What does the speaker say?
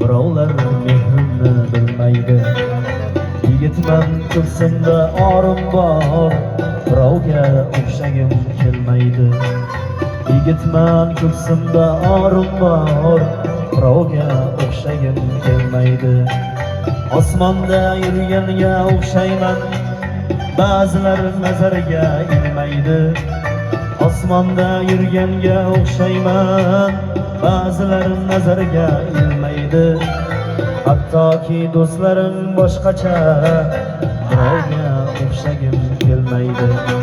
birovlar mehrimni bilmaydi. Yigitman ko'ksimda orim bor, birovga o'xshagim kelmaydi. Yigitman ko'ksimda orim bor, birovga o'xshagim kelmaydi. Osmonda yurganga o'xshayman, ba'zilar nazariga ilmaydi. Osmonda yurganga o'xshayman, ba'zilar nazariga ilmaydi. Hattoki do'stlarim boshqacha, birovga o'xshagim kelmaydi.